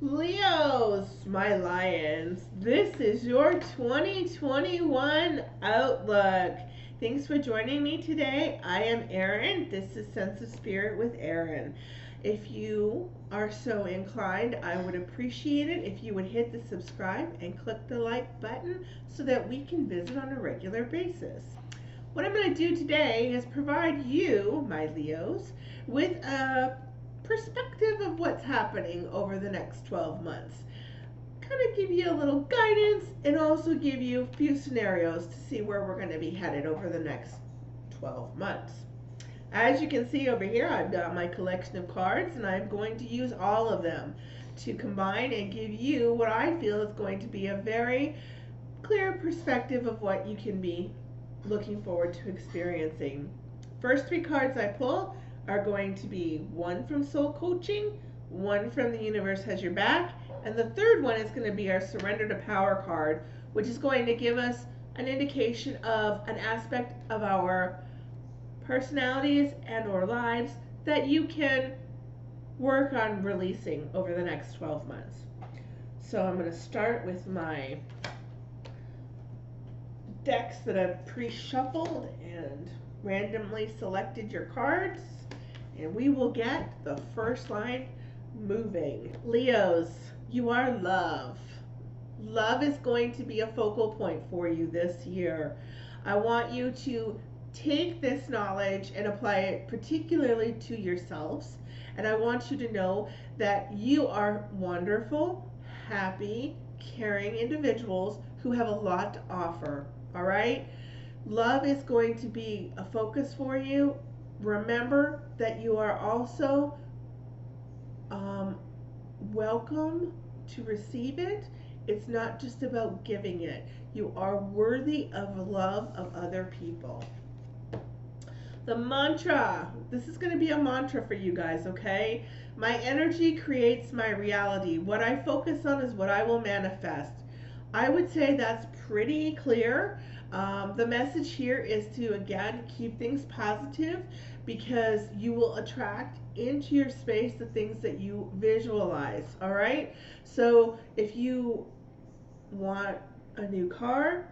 Leos, my lions, this is your 2021 outlook. Thanks for joining me today. I am Erin. This is Sense of Spirit with Erin. If you are so inclined, I would appreciate it if you would hit the subscribe and click the like button so that we can visit on a regular basis. What I'm going to do today is provide you, my Leos, with a perspective of what's happening over the next 12 months. Kind of give you a little guidance and also give you a few scenarios to see where we're going to be headed over the next 12 months. As you can see over here, I've got my collection of cards and I'm going to use all of them to combine and give you what I feel is going to be a very clear perspective of what you can be looking forward to experiencing. First three cards I pull are going to be one from Soul Coaching, one from The Universe Has Your Back, and the third one is going to be our Surrender to Power card, which is going to give us an indication of an aspect of our personalities and or lives that you can work on releasing over the next 12 months. So I'm going to start with my decks that I've pre-shuffled and randomly selected your cards, and we will get the first line moving. Leos, you are love. Love is going to be a focal point for you this year. I want you to take this knowledge and apply it particularly to yourselves, and I want you to know that you are wonderful, happy, caring individuals who have a lot to offer. All right? Love is going to be a focus for you. Remember that you are also welcome to receive it. It's not just about giving it. You are worthy of love of other people. The mantra. This is going to be a mantra for you guys, okay? My energy creates my reality. What I focus on is what I will manifest. I would say that's pretty clear. The message here is to, again, keep things positive because you will attract into your space the things that you visualize, all right? So if you want a new car,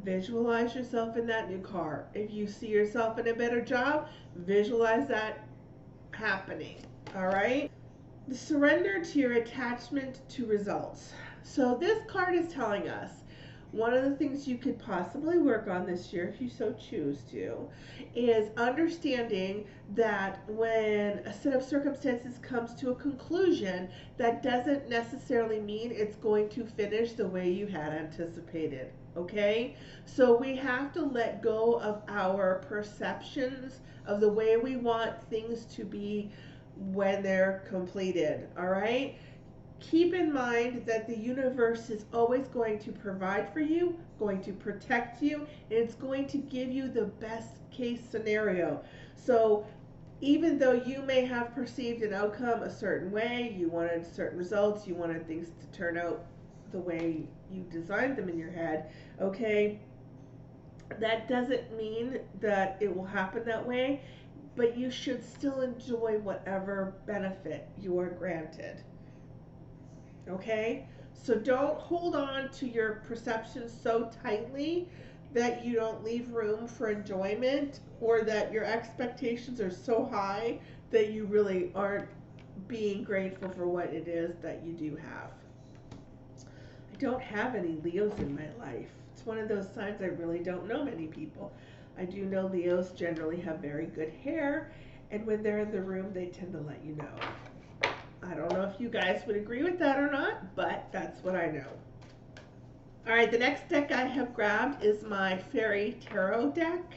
visualize yourself in that new car. If you see yourself in a better job, visualize that happening, all right? The surrender to your attachment to results. So this card is telling us one of the things you could possibly work on this year, if you so choose to, is understanding that when a set of circumstances comes to a conclusion, that doesn't necessarily mean it's going to finish the way you had anticipated. Okay? So we have to let go of our perceptions of the way we want things to be when they're completed. All right? Keep in mind that the universe is always going to provide for you, going to protect you, and it's going to give you the best case scenario. So even though you may have perceived an outcome a certain way, you wanted certain results, you wanted things to turn out the way you designed them in your head, okay, that doesn't mean that it will happen that way, but you should still enjoy whatever benefit you are granted. Okay? So don't hold on to your perceptions so tightly that you don't leave room for enjoyment or that your expectations are so high that you really aren't being grateful for what it is that you do have. I don't have any Leos in my life. It's one of those signs I really don't know many people. I do know Leos generally have very good hair, and when they're in the room, they tend to let you know. I don't know if you guys would agree with that or not, but that's what I know. All right, the next deck I have grabbed is my Fairy Tarot deck.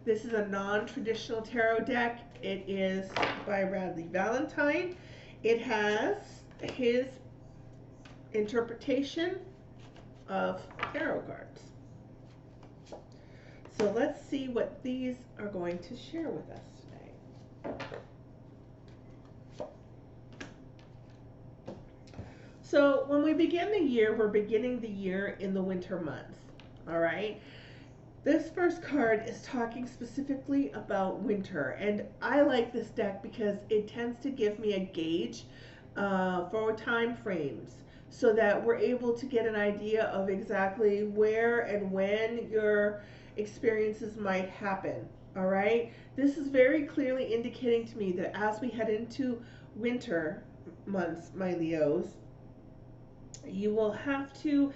This is a non-traditional tarot deck. It is by Bradley Valentine. It has his interpretation of tarot cards. So let's see what these are going to share with us today. So when we begin the year, we're beginning the year in the winter months, all right? This first card is talking specifically about winter, and I like this deck because it tends to give me a gauge for time frames, so that we're able to get an idea of exactly where and when your experiences might happen. All right, this is very clearly indicating to me that as we head into winter months, my Leos, you will have to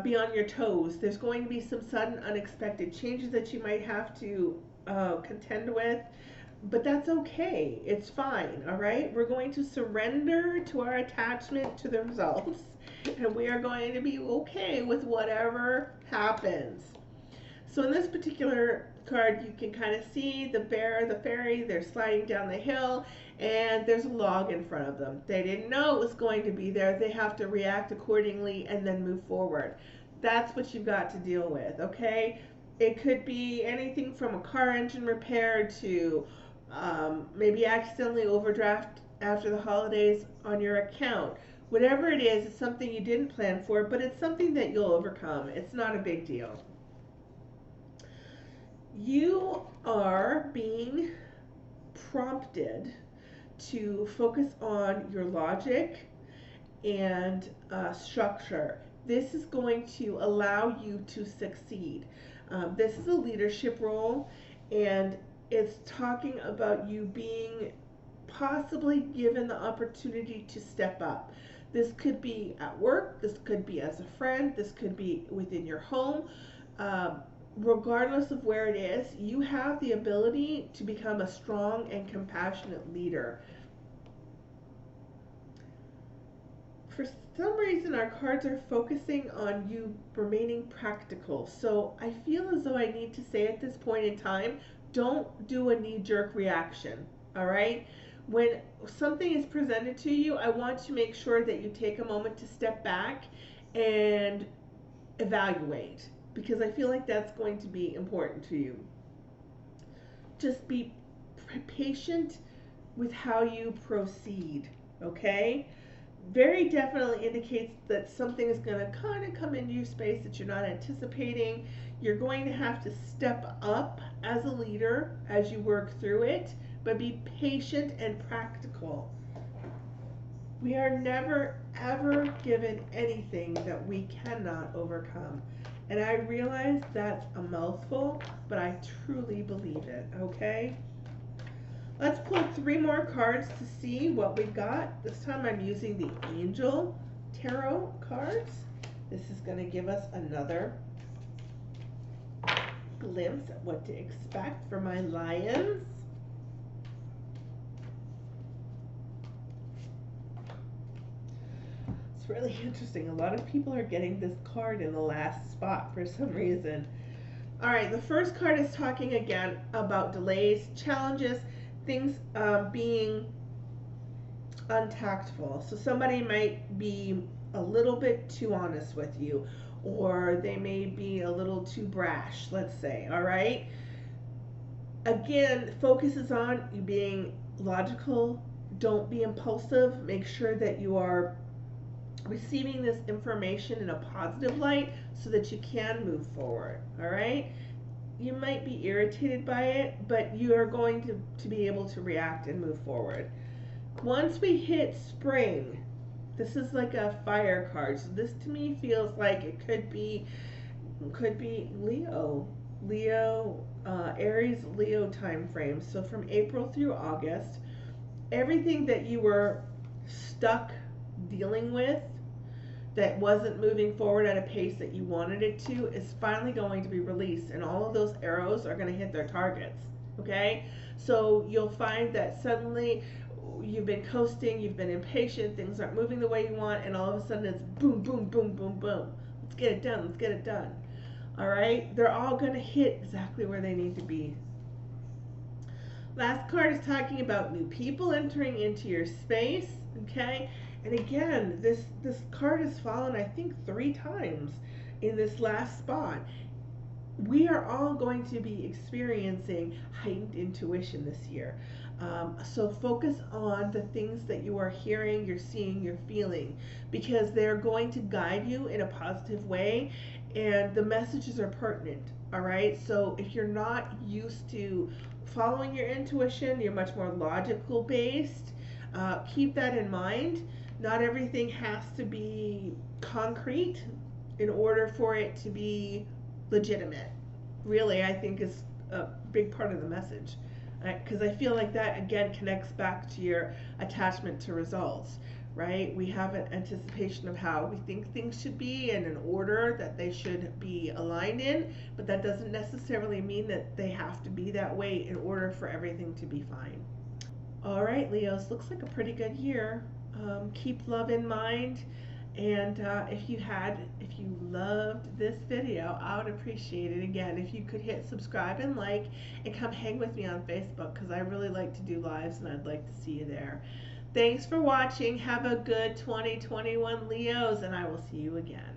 be on your toes. There's going to be some sudden, unexpected changes that you might have to contend with, but that's okay. It's fine, all right? We're going to surrender to our attachment to the results, and we are going to be okay with whatever happens. So in this particular card, you can kind of see the bear, the fairy, they're sliding down the hill, and there's a log in front of them. They didn't know it was going to be there. They have to react accordingly and then move forward. That's what you've got to deal with, okay? It could be anything from a car engine repair to maybe accidentally overdraft after the holidays on your account. Whatever it is, it's something you didn't plan for, but it's something that you'll overcome. It's not a big deal. You are being prompted to focus on your logic and structure. This is going to allow you to succeed. This is a leadership role, and it's talking about you being possibly given the opportunity to step up. This could be at work, this could be as a friend, this could be within your home. Regardless of where it is, you have the ability to become a strong and compassionate leader. For some reason, our cards are focusing on you remaining practical. So I feel as though I need to say at this point in time, don't do a knee-jerk reaction, all right? When something is presented to you, I want to make sure that you take a moment to step back and evaluate, because I feel like that's going to be important to you. Just be patient with how you proceed, okay? Very definitely indicates that something is going to kind of come into your space that you're not anticipating. You're going to have to step up as a leader as you work through it, but be patient and practical. We are never ever given anything that we cannot overcome. And I realize that's a mouthful, but I truly believe it, okay? Let's pull 3 more cards to see what we've got. This time I'm using the Angel Tarot cards. This is going to give us another glimpse at what to expect for my lions. It's really interesting. A lot of people are getting this card in the last spot for some reason. All right, the first card is talking again about delays, challenges, things being untactful. So somebody might be a little bit too honest with you, or they may be a little too brash, let's say, all right? Again, focuses on you being logical. Don't be impulsive. Make sure that you are receiving this information in a positive light so that you can move forward, all right? You might be irritated by it, but you are going to be able to react and move forward. Once we hit spring, this is like a fire card. So this to me feels like it could be Leo, Aries, Leo time frame. So from April through August, everything that you were stuck dealing with that wasn't moving forward at a pace that you wanted it to is finally going to be released, and all of those arrows are going to hit their targets, okay? So you'll find that suddenly you've been coasting, you've been impatient, things aren't moving the way you want, and all of a sudden it's boom, boom, boom, boom, boom. Let's get it done, let's get it done. All right? They're all going to hit exactly where they need to be. Last card is talking about new people entering into your space, okay? And again, this card has fallen, I think, 3 times in this last spot. We are all going to be experiencing heightened intuition this year. So focus on the things that you are hearing, you're seeing, you're feeling, because they're going to guide you in a positive way, and the messages are pertinent, all right? So if you're not used to following your intuition, you're much more logical based, Keep that in mind. Not everything has to be concrete in order for it to be legitimate. Really, I think is a big part of the message. Because I feel like that again connects back to your attachment to results, right? We have an anticipation of how we think things should be and an order that they should be aligned in, but that doesn't necessarily mean that they have to be that way in order for everything to be fine. All right, Leos, looks like a pretty good year. Keep love in mind. And if you loved this video, I would appreciate it again if you could hit subscribe and like and come hang with me on Facebook because I really like to do lives and I'd like to see you there. Thanks for watching. Have a good 2021 Leos and I will see you again.